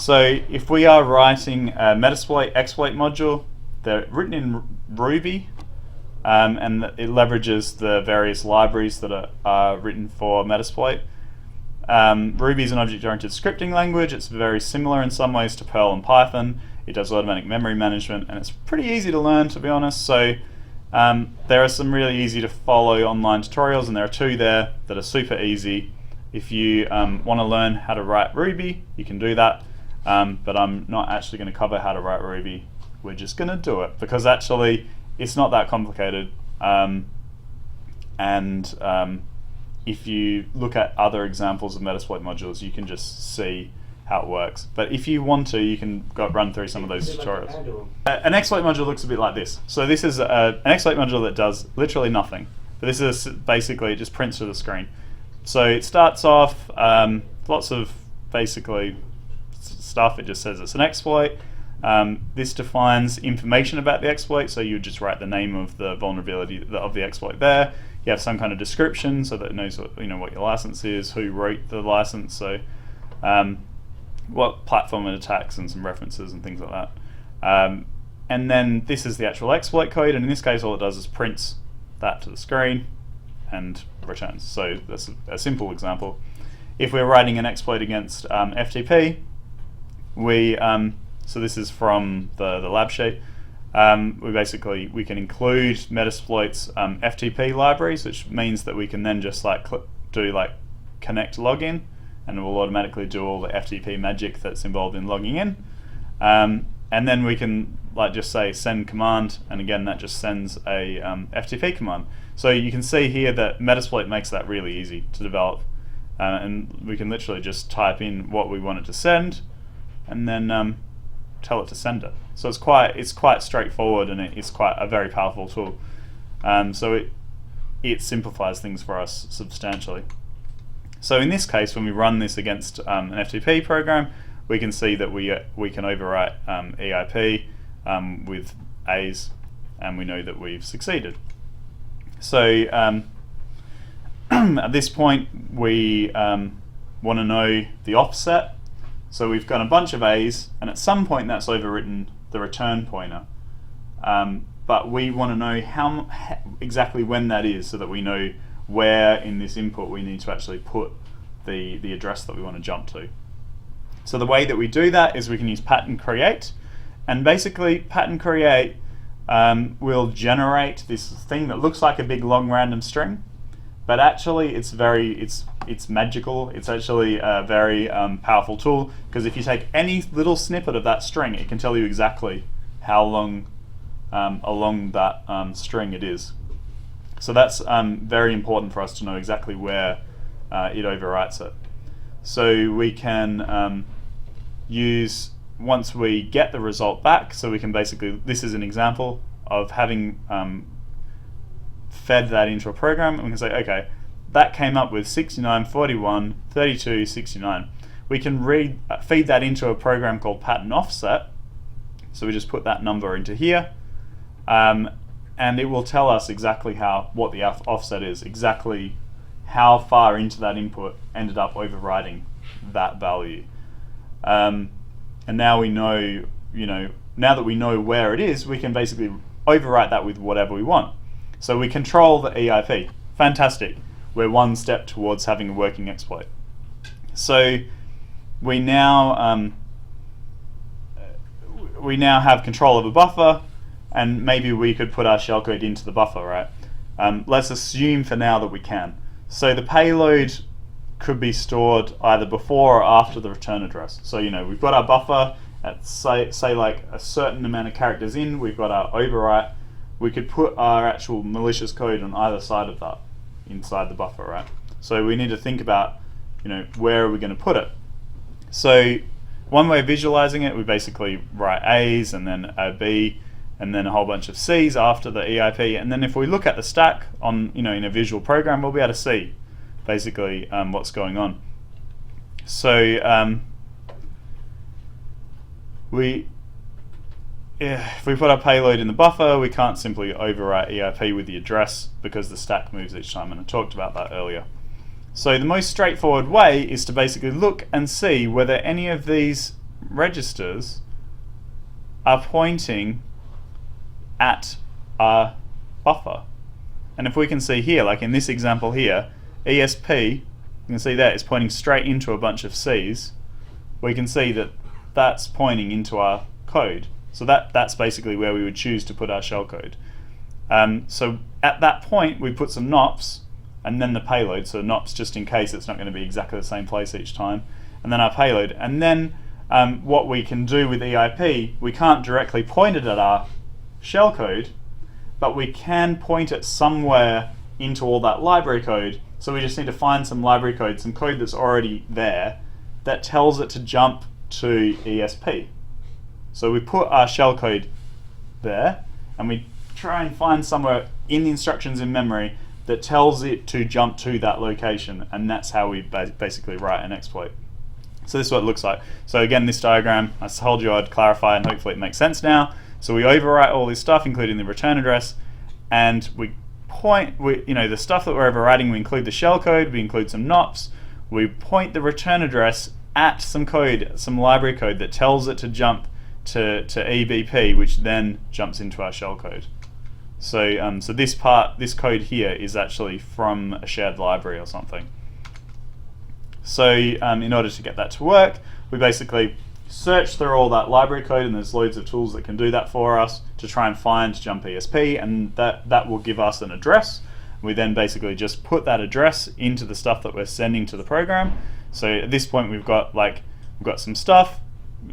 So if we are writing a Metasploit exploit module, they're written in Ruby, and it leverages the various libraries that are written for Metasploit. Ruby is an object-oriented scripting language. It's very similar in some ways to Perl and Python. It does automatic memory management, and it's pretty easy to learn, to be honest. So there are some really easy to follow online tutorials, and there are two there that are super easy. If you want to learn how to write Ruby, you can do that, but I'm not actually going to cover how to write Ruby. We're just going to do it, because actually it's not that complicated, if you look at other examples of Metasploit modules, you can just see how it works. But if you want to, you can run through some of those tutorials. An exploit module looks a bit like this. So this is an exploit module that does literally nothing. But this is basically, it just prints to the screen. So it starts off, lots of basically stuff. It just says it's an exploit. This defines information about the exploit, so you would just write the name of the vulnerability of the exploit there. You have some kind of description so that it knows what your license is, who wrote the license, so what platform it attacks, and some references and things like that. And then this is the actual exploit code, and in this case all it does is prints that to the screen and returns. So that's a simple example. If we're writing an exploit against FTP, so this is from the lab sheet. We can include Metasploit's FTP libraries, which means that we can then just do connect login, and it will automatically do all the FTP magic that's involved in logging in. And then we can just say send command, and again that just sends a FTP command. So you can see here that Metasploit makes that really easy to develop, and we can literally just type in what we want it to send, and then tell it to send it. So it's quite straightforward, and it's quite a very powerful tool. So it simplifies things for us substantially. So in this case, when we run this against an FTP program, we can see that we can overwrite EIP with A's, and we know that we've succeeded. So at this point, we want to know the offset. So we've got a bunch of A's, and at some point that's overwritten the return pointer. But we want to know exactly when that is, so that we know where in this input we need to actually put the address that we want to jump to. So the way that we do that is we can use pattern create, and basically pattern create will generate this thing that looks like a big long random string, but actually it's magical. It's actually a very powerful tool, because if you take any little snippet of that string, it can tell you exactly how long along that string it is. So that's very important for us to know exactly where it overwrites it. So we can use, once we get the result back, so we can basically, this is an example of having fed that into a program, and we can say, okay, that came up with 69, 41, 32, 69. We can feed that into a program called pattern offset. So we just put that number into here, and it will tell us exactly what the offset is, exactly how far into that input ended up overriding that value. And now we know, now that we know where it is, we can basically overwrite that with whatever we want. So we control the EIP. Fantastic. We're one step towards having a working exploit. So we now have control of a buffer, and maybe we could put our shellcode into the buffer, right? Let's assume for now that we can. So the payload could be stored either before or after the return address. So we've got our buffer at say like a certain amount of characters in. We've got our overwrite. We could put our actual malicious code on either side of that, inside the buffer, right? So we need to think about, where are we going to put it? So one way of visualizing it, we basically write A's and then a B and then a whole bunch of C's after the EIP, and then if we look at the stack on, in a visual program, we'll be able to see basically what's going on. So if we put our payload in the buffer, we can't simply overwrite EIP with the address because the stack moves each time, and I talked about that earlier. So the most straightforward way is to basically look and see whether any of these registers are pointing at our buffer. And if we can see here, like in this example here, ESP, you can see that it's pointing straight into a bunch of C's. We can see that that's pointing into our code. So that's basically where we would choose to put our shellcode. So at that point, we put some nops and then the payload. So nops just in case it's not going to be exactly the same place each time. And then our payload. And then what we can do with EIP, we can't directly point it at our shellcode, but we can point it somewhere into all that library code. So we just need to find some library code, some code that's already there that tells it to jump to ESP. So we put our shellcode there and we try and find somewhere in the instructions in memory that tells it to jump to that location, and that's how we basically write an exploit. So this is what it looks like. So again, this diagram, I told you I'd clarify, and hopefully it makes sense now. So we overwrite all this stuff, including the return address, and we point, the stuff that we're overwriting, we include the shellcode, we include some nops, we point the return address at some code, some library code that tells it to jump to EBP, which then jumps into our shellcode. So so this code here is actually from a shared library or something. So in order to get that to work, we basically search through all that library code, and there's loads of tools that can do that for us to try and find jump ESP, and that will give us an address. We then basically just put that address into the stuff that we're sending to the program. So at this point we've got some stuff,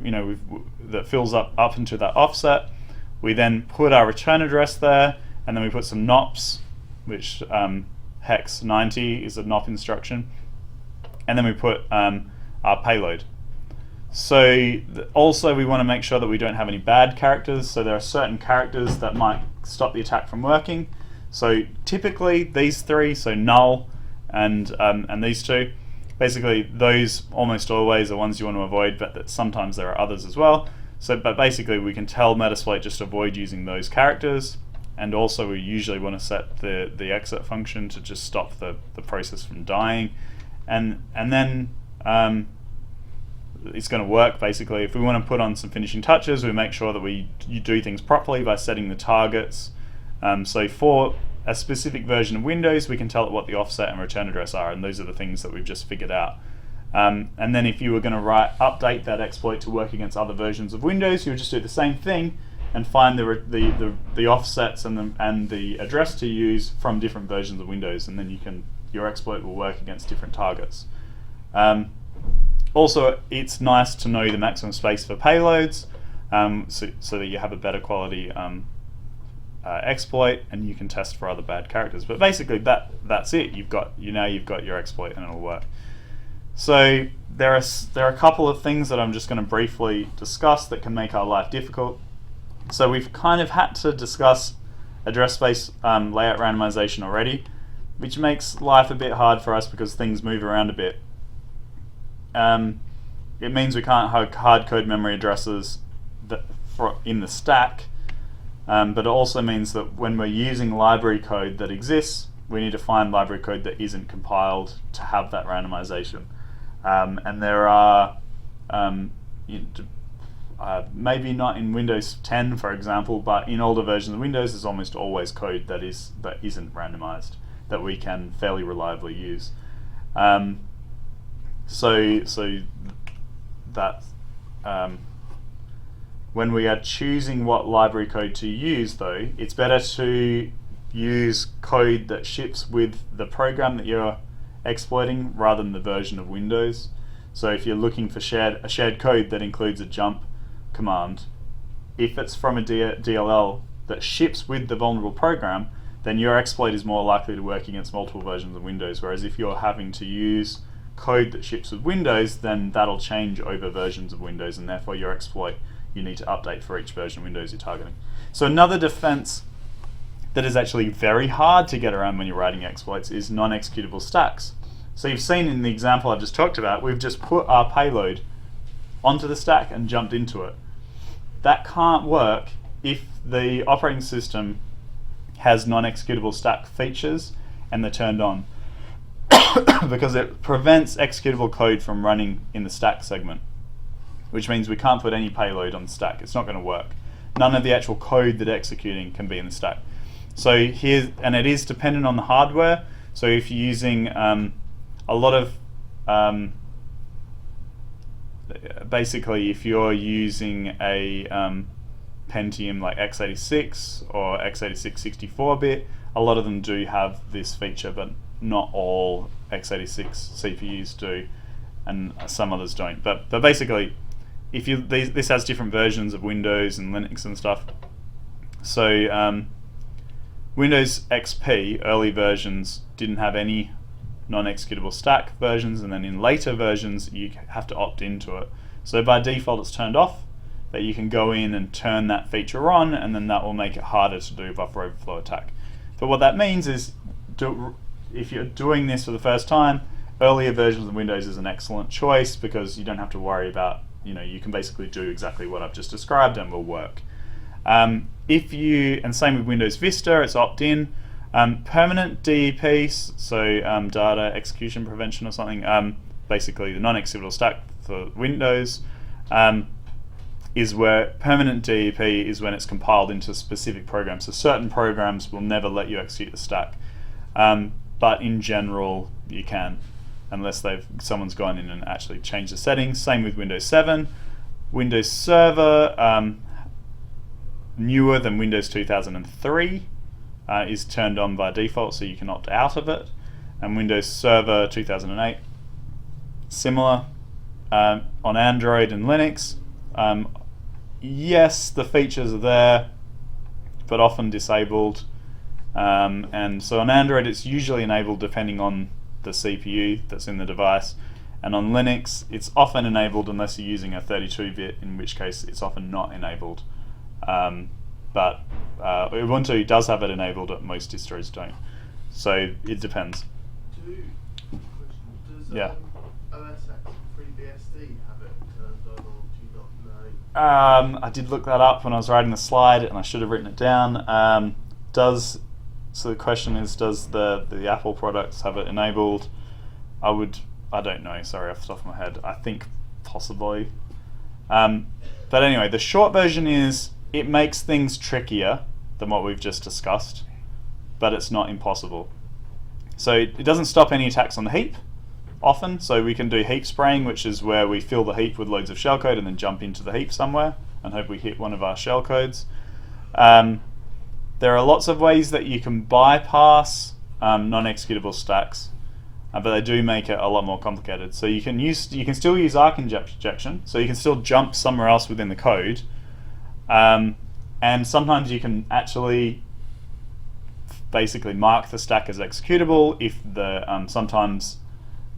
that fills up into that offset. We then put our return address there, and then we put some nops, which hex 90 is a nop instruction, and then we put our payload. So also we want to make sure that we don't have any bad characters. So there are certain characters that might stop the attack from working. So typically these three, so null and these two, basically those almost always are ones you want to avoid, but that sometimes there are others as well. So, but basically we can tell Metasploit just avoid using those characters, and also we usually want to set the exit function to just stop the process from dying, and then it's going to work basically. If we want to put on some finishing touches, we make sure that you do things properly by setting the targets. So for a specific version of Windows, we can tell it what the offset and return address are, and those are the things that we've just figured out. And then if you were going to update that exploit to work against other versions of Windows, you would just do the same thing and find the offsets and the address to use from different versions of Windows, and then your exploit will work against different targets. Also, it's nice to know the maximum space for payloads, so that you have a better quality exploit, and you can test for other bad characters. But basically, that's it. You've got your exploit, and it'll work. So there are a couple of things that I'm just going to briefly discuss that can make our life difficult. So we've kind of had to discuss address space layout randomization already, which makes life a bit hard for us because things move around a bit. It means we can't have hard code memory addresses in the stack, but it also means that when we're using library code that exists, we need to find library code that isn't compiled to have that randomization. And there are, maybe not in Windows 10, for example, but in older versions of Windows, there's almost always code that isn't randomized that we can fairly reliably use. So that when we are choosing what library code to use, though, it's better to use code that ships with the program that you're exploiting rather than the version of Windows. So if you're looking for a shared code that includes a jump command, if it's from a DLL that ships with the vulnerable program, then your exploit is more likely to work against multiple versions of Windows. Whereas if you're having to use code that ships with Windows, then that'll change over versions of Windows, and therefore your exploit you need to update for each version of Windows you're targeting. So another defense that is actually very hard to get around when you're writing exploits is non-executable stacks. So you've seen in the example I've just talked about, we've just put our payload onto the stack and jumped into it. That can't work if the operating system has non-executable stack features and they're turned on, because it prevents executable code from running in the stack segment. which means we can't put any payload on the stack. It's not going to work. None of the actual code that executing can be in the stack. So here, and it is dependent on the hardware. So if you're using a lot of, basically if you're using a Pentium like x86 or x86 64-bit, a lot of them do have this feature, but not all x86 CPUs do, and some others don't. But basically, if you this has different versions of Windows and Linux and stuff. So Windows XP early versions didn't have any non-executable stack versions, and then in later versions you have to opt into it. So by default it's turned off, but you can go in and turn that feature on, and then that will make it harder to do buffer overflow attack. But what that means is, if you're doing this for the first time, earlier versions of Windows is an excellent choice, because you don't have to worry about, you can basically do exactly what I've just described and will work. And same with Windows Vista, it's opt-in. Permanent DEP, so data execution prevention or something, basically the non-executable stack for Windows, is where permanent DEP is when it's compiled into specific programs. So certain programs will never let you execute the stack, but in general you can, unless someone's gone in and actually changed the settings. Same with Windows 7. Windows Server, newer than Windows 2003, is turned on by default, so you can opt out of it. And Windows Server 2008, similar. On Android and Linux, yes, the features are there, but often disabled. And so on Android it's usually enabled depending on the CPU that's in the device, and on Linux it's often enabled unless you're using a 32-bit, in which case it's often not enabled. But Ubuntu does have it enabled, but most distros don't. So it depends. Yeah. OS X FreeBSD have it turned on, or do you not know? I did look that up when I was writing the slide, and I should have written it down. So the question is, does the Apple products have it enabled? I don't know, sorry, off the top of my head. I think possibly. But anyway, the short version is, it makes things trickier than what we've just discussed, but it's not impossible. So it doesn't stop any attacks on the heap, often. So we can do heap spraying, which is where we fill the heap with loads of shellcode and then jump into the heap somewhere and hope we hit one of our shellcodes. There are lots of ways that you can bypass non-executable stacks, but they do make it a lot more complicated. So you can still use arc injection, so you can still jump somewhere else within the code, and sometimes you can actually basically mark the stack as executable if sometimes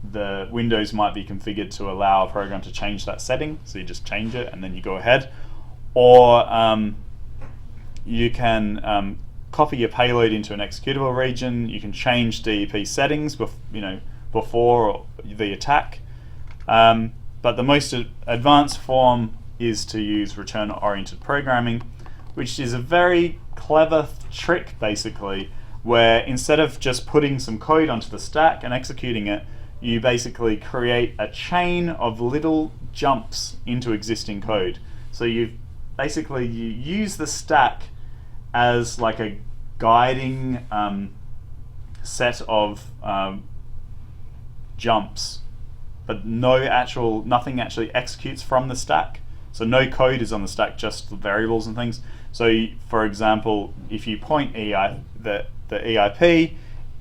the Windows might be configured to allow a program to change that setting, so you just change it and then you go ahead. Or you can copy your payload into an executable region. You can change DEP settings before the attack. But the most advanced form is to use return-oriented programming, which is a very clever trick, basically, where instead of just putting some code onto the stack and executing it, you basically create a chain of little jumps into existing code. So you use the stack as like a guiding set of jumps, but nothing actually executes from the stack. So no code is on the stack, just the variables and things. So for example, if you point the EIP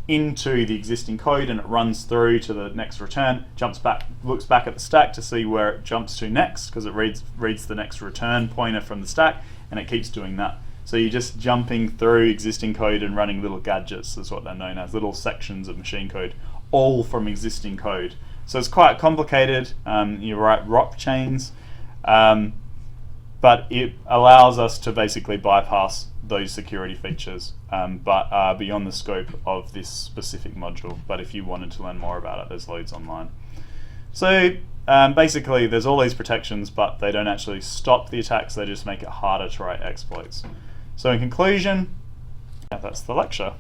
into the existing code and it runs through to the next return, jumps back, looks back at the stack to see where it jumps to next, because it reads the next return pointer from the stack, and it keeps doing that. So you're just jumping through existing code and running little gadgets, is what they're known as, little sections of machine code, all from existing code. So it's quite complicated. You write ROP chains, but it allows us to basically bypass those security features, but are beyond the scope of this specific module. But if you wanted to learn more about it, there's loads online. So basically there's all these protections, but they don't actually stop the attacks, they just make it harder to write exploits. So in conclusion, that's the lecture.